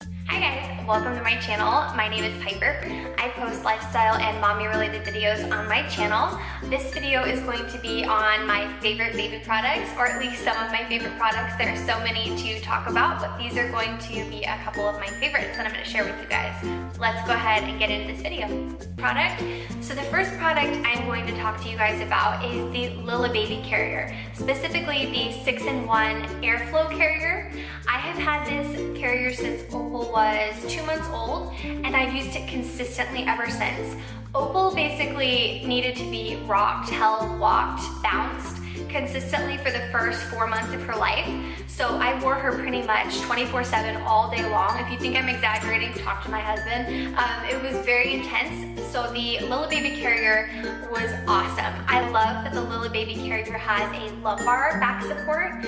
Hi guys, welcome to my channel. My name is Piper. I post lifestyle and mommy related videos on my channel. This video is going to be on my favorite baby products, or at least some of my favorite products. There are so many to talk about, but these are going to be a couple of my favorites that I'm going to share with you guys. Let's go ahead and get into this video. Product. So the first product I'm going to talk to you guys about is the LILLEBABY carrier, specifically the 6-in-1 airflow carrier. I have had this carrier since Opal was 2 months old, and I've used it consistently ever since. Opal basically needed to be rocked, held, walked, bounced consistently for the first 4 months of her life. So I wore her pretty much 24/7 all day long. If you think I'm exaggerating, talk to my husband. It was very intense. So the LILLEBABY carrier was awesome. I love that the LILLEBABY carrier has a lumbar back support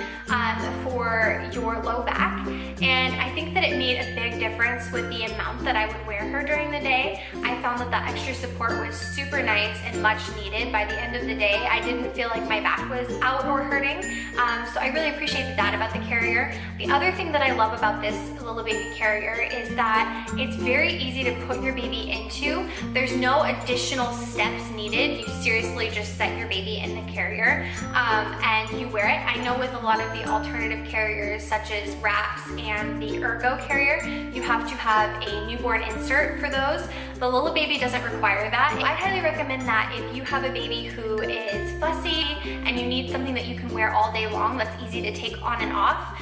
for your low back. And I think that it made a big difference with the amount that I would wear her during the day. I found that the extra support was super nice and much needed. By the end of the day, I didn't feel like my back was out or hurting. So I really appreciated that about the carrier. The other thing that I love about this LILLEBABY carrier is that it's very easy to put your baby into. There's no additional steps needed. You seriously just set your baby in the carrier and you wear it. I know with a lot of the alternative carriers such as wraps and the Ergo carrier, you have to have a newborn insert for those. The LILLEBABY doesn't require that. I highly recommend that if you have a baby who is fussy and you need something that you can wear all day long that's easy to take on and off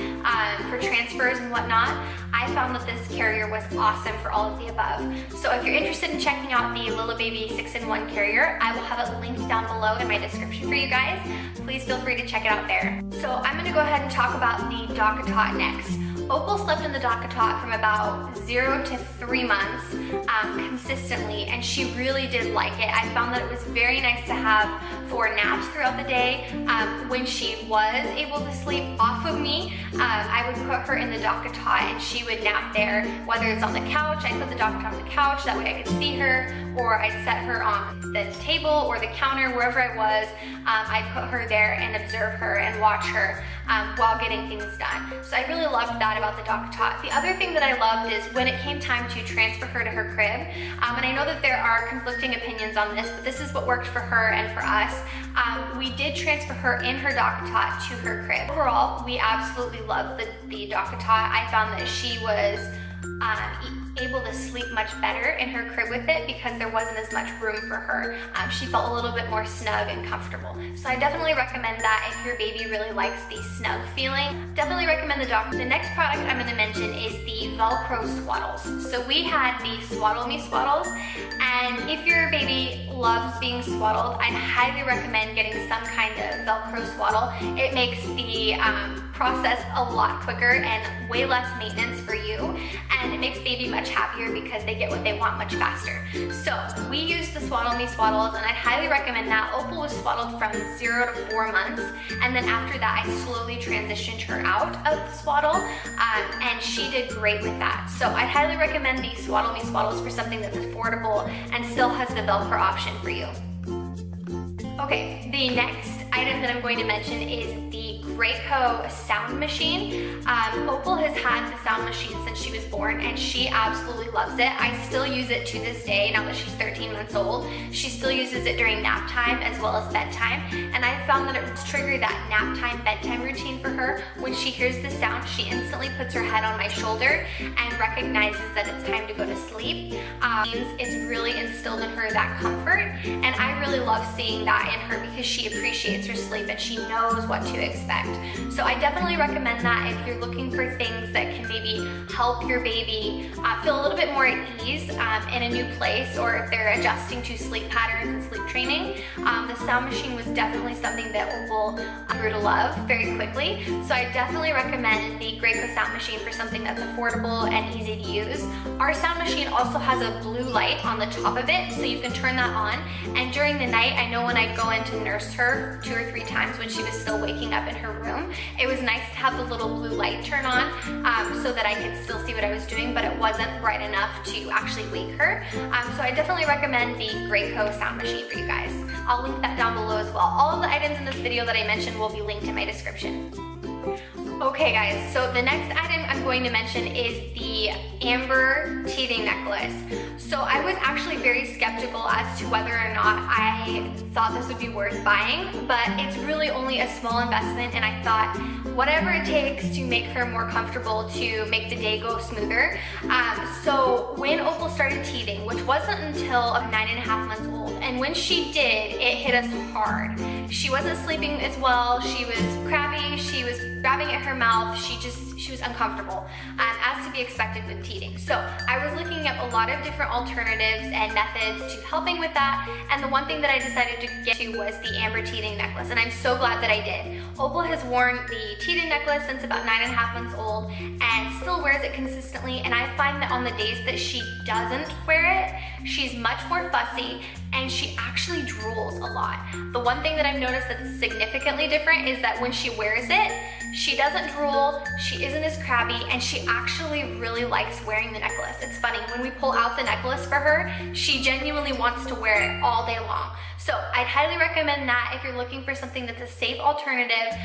for transfers and whatnot. I found that this carrier was awesome for all of the above. So if you're interested in checking out the LILLEBABY 6-in-1 carrier, I will have it linked down below in my description for you guys. Please feel free to check it out there. So I'm gonna go ahead and talk about the DOCKATOT next. Opal slept in the DOCKATOT from about 0 to 3 months consistently, and she really did like it. I found that it was very nice to have for naps throughout the day. When she was able to sleep off of me, I would put her in the DOCKATOT and she would nap there, whether it's on the couch. I put the DOCKATOT on the couch, that way I could see her, or I'd set her on the table or the counter, wherever I was. I'd put her there and observe her and watch her while getting things done. So I really loved that about the DOCKATOT. The other thing that I loved is when it came time to transfer her to her crib, and I know that there are conflicting opinions on this, but this is what worked for her and for us. We did transfer her in her DOCKATOT to her crib. Overall, we absolutely loved the DOCKATOT. I found that she was able to sleep much better in her crib with it because there wasn't as much room for her. She felt a little bit more snug and comfortable. So I definitely recommend that if your baby really likes the snug feeling. Definitely recommend the DOCKATOT. The next product I'm going to mention is the Velcro swaddles. So we had the SWADDLEME swaddles, and if your baby loves being swaddled, I highly recommend getting some kind of Velcro swaddle. It makes the process a lot quicker and way less maintenance for you, and it makes baby much happier because they get what they want much faster. So we used the SWADDLEME swaddles, and I'd highly recommend that. Opal was swaddled from 0 to 4 months, and then after that I slowly transitioned her out of the swaddle, and she did great with that. So I'd highly recommend the SWADDLEME swaddles for something that's affordable and still has the Velcro option for you. Okay, the next item that I'm going to mention is the Graco sound machine. Opal has had the sound machine since she was born, and she absolutely loves it. I still use it to this day, now that she's 13 months old. She still uses it during nap time as well as bedtime, and I found that it would trigger that nap time, bedtime routine for her. When she hears the sound, she instantly puts her head on my shoulder and recognizes that it's time to go to sleep. It's really instilled in her that comfort, and I really love seeing that in her because she appreciates her sleep and she knows what to expect. So I definitely recommend that if you're looking for things that can maybe help your baby feel a little bit more at ease in a new place, or if they're adjusting to sleep patterns and sleep training. The sound machine was definitely something that Opal grew to love very quickly. So I definitely recommend the Graco sound machine for something that's affordable and easy to use. Our sound machine also has a blue light on the top of it, so you can turn that on. And during the night, I know when I go in to nurse her 2 or 3 times when she was still waking up in her room, it was nice to have the little blue light turn on so that I could still see what I was doing, but it wasn't bright enough to actually wake her. So I definitely recommend the Graco sound machine for you guys. I'll link that down below as well. All of the items in this video that I mentioned will be linked in my description. Okay guys, so the next item I'm going to mention is the amber teething necklace. So I was actually very skeptical as to whether or not I thought this would be worth buying, but it's really only a small investment, and I thought whatever it takes to make her more comfortable, to make the day go smoother. So when Opal started teething, which wasn't until 9.5 months old, and when she did, it hit us hard. She wasn't sleeping as well, she was crabby, she was grabbing at her mouth, she was uncomfortable, as to be expected with teething. So I was looking at a lot of different alternatives and methods to helping with that, and the one thing that I decided to get to was the amber teething necklace, and I'm so glad that I did. Opal has worn the teething necklace since about 9.5 months old and still wears it consistently, and I find that on the days that she doesn't wear it, she's much more fussy and she actually drools a lot. The one thing that I've noticed that's significantly different is that when she wears it, she doesn't drool, she isn't as crabby, and she actually really likes wearing the necklace. It's funny, when we pull out the necklace for her, she genuinely wants to wear it all day long. So I'd highly recommend that if you're looking for something that's a safe alternative.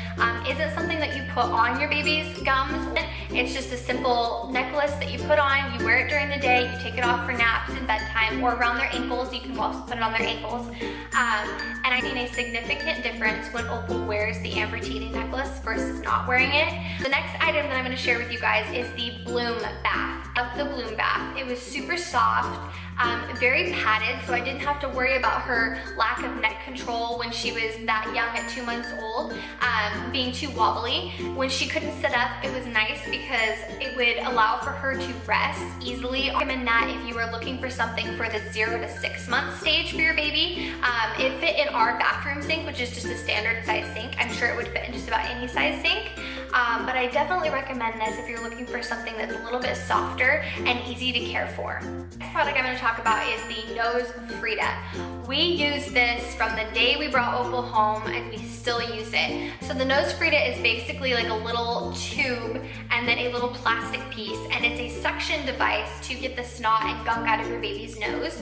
Isn't something that you put on your baby's gums. It's just a simple necklace that you put on, you wear it during the day, you take it off for naps and bedtime, or around their ankles. You can also put it on their ankles. And I've seen a significant difference when Opal wears the amber teething necklace versus not wearing it. The next item that I'm going to share with you guys is the Bloom bath. Of the Bloom bath. It was super soft, very padded, so I didn't have to worry about her lack of neck control when she was that young at 2 months old, being too wobbly. When she couldn't sit up, it was nice because it would allow for her to rest easily. I recommend that if you are looking for something for the 0 to 6 month stage for your baby. It fit in our bathroom sink, which is just a standard size sink. I'm sure it would fit in just about any size sink. But I definitely recommend this if you're looking for something that's a little bit softer and easy to care for. The next product I'm going to talk about is the Nose Frida. We used this from the day we brought Opal home, and we still use it. So the Nose Frida is basically like a little tube and then a little plastic piece, and it's a suction device to get the snot and gunk out of your baby's nose.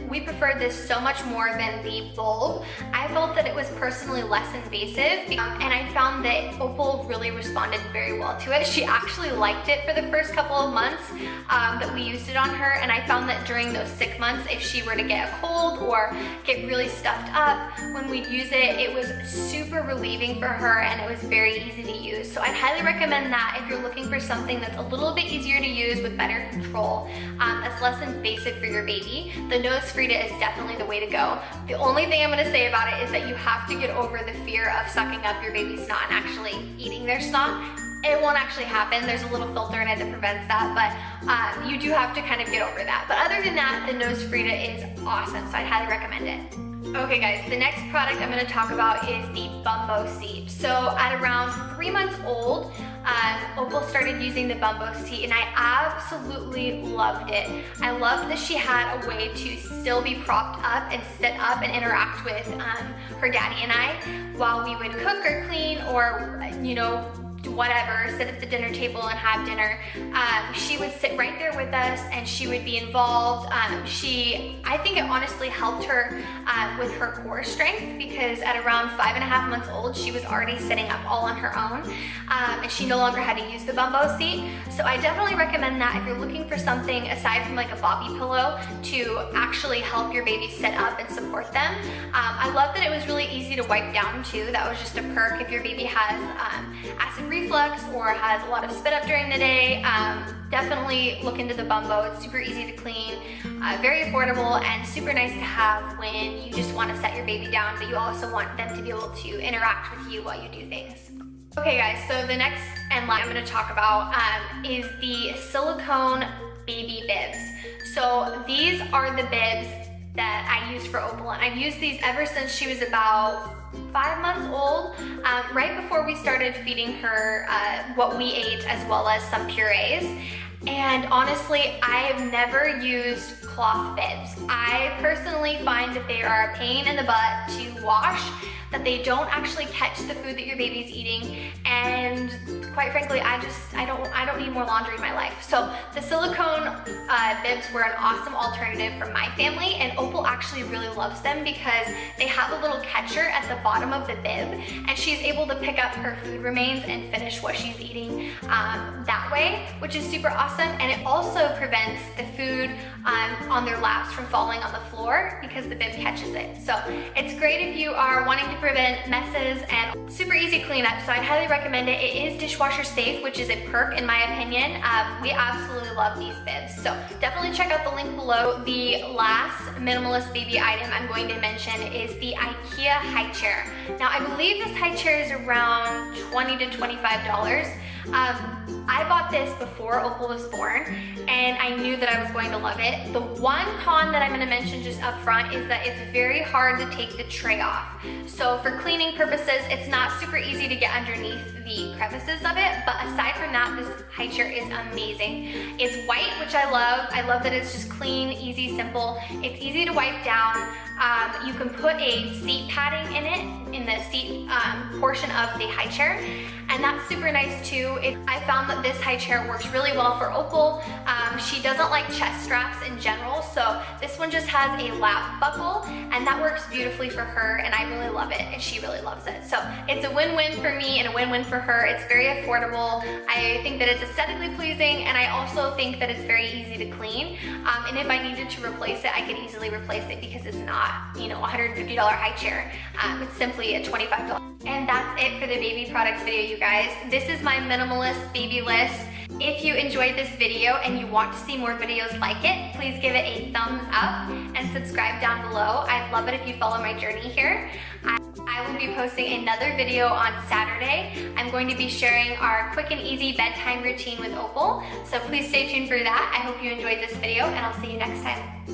We preferred this so much more than the bulb. I felt that it was personally less invasive, and I found that Opal really responded very well to it. She actually liked it for the first couple of months that we used it on her, and I found that during those 6 months, if she were to get a cold or get really stuffed up, when we'd use it, it was super relieving for her, and it was very easy to use. So I'd highly recommend that if you're looking for something that's a little bit easier to use with better control, that's less invasive for your baby. The Nose Frida is definitely the way to go. The only thing I'm going to say about it is that you have to get over the fear of sucking up your baby's snot and actually eating their snot. It won't actually happen. There's a little filter in it that prevents that, but you do have to kind of get over that. But other than that, the Nose Frida is awesome, so I'd highly recommend it. Okay guys, the next product I'm going to talk about is the Bumbo Seat. So at around 3 months old, Opal started using the Bumbo Seat, and I absolutely loved it. I loved that she had a way to still be propped up and sit up and interact with her daddy and I while we would cook or clean or, you know, whatever, sit at the dinner table and have dinner. She would sit right there with us and she would be involved. I think it honestly helped her with her core strength, because at around 5.5 months old, she was already sitting up all on her own, and she no longer had to use the Bumbo Seat. So I definitely recommend that if you're looking for something aside from like a bobby pillow to actually help your baby sit up and support them. I love that it was really easy to wipe down too. That was just a perk if your baby has acid reflux or has a lot of spit up during the day. Definitely look into the Bumbo. It's super easy to clean, very affordable, and super nice to have when you just want to set your baby down, but you also want them to be able to interact with you while you do things. Okay guys, so the next and last I'm going to talk about is the Silicone Baby Bibs. So these are the bibs that I used for Opal, and I've used these ever since she was about 5 months old, right before we started feeding her what we ate as well as some purees. And honestly, I have never used cloth bibs. I personally find that they are a pain in the butt to wash, that they don't actually catch the food that your baby's eating, and quite frankly, I don't need more laundry in my life. So the silicone bibs were an awesome alternative for my family, and Opal actually really loves them because they have a little catcher at the bottom of the bib, and she's able to pick up her food remains and finish what she's eating that way, which is super awesome. And it also prevents the food on their laps from falling on the floor because the bib catches it. So it's great if you are wanting to prevent messes, and super easy cleanup, so I'd highly recommend it. It is dishwasher safe, which is a perk in my opinion. We absolutely love these bibs, so definitely check out the link below. The last minimalist baby item I'm going to mention is the Ikea Highchair. Now I believe this high chair is around $20 to $25. I bought this before Opal was born, and I knew that I was going to love it. The one con that I'm going to mention just up front is that it's very hard to take the tray off. So for cleaning purposes, it's not super easy to get underneath the crevices of it, but aside from that, this high chair is amazing. It's white, which I love. I love that it's just clean, easy, simple. It's easy to wipe down. You can put a seat padding in it, in the seat portion of the high chair, and that's super nice too. I found that this high chair works really well for Opal. She doesn't like chest straps in general, so this one just has a lap buckle, and that works beautifully for her, and I really love it, and she really loves it. So it's a win-win for me and a win-win for her. It's very affordable. I think that it's aesthetically pleasing, and I also think that it's very easy to clean. And if I needed to replace it, I could easily replace it because it's not, you know, a $150 high chair. It's simply a $25. And that's it for the baby products video, you guys. This is my minimalist baby list. If you enjoyed this video and you want to see more videos like it, please give it a thumbs up and subscribe down below. I'd love it if you follow my journey here. I will be posting another video on Saturday. I'm going to be sharing our quick and easy bedtime routine with Opal, so please stay tuned for that. I hope you enjoyed this video, and I'll see you next time.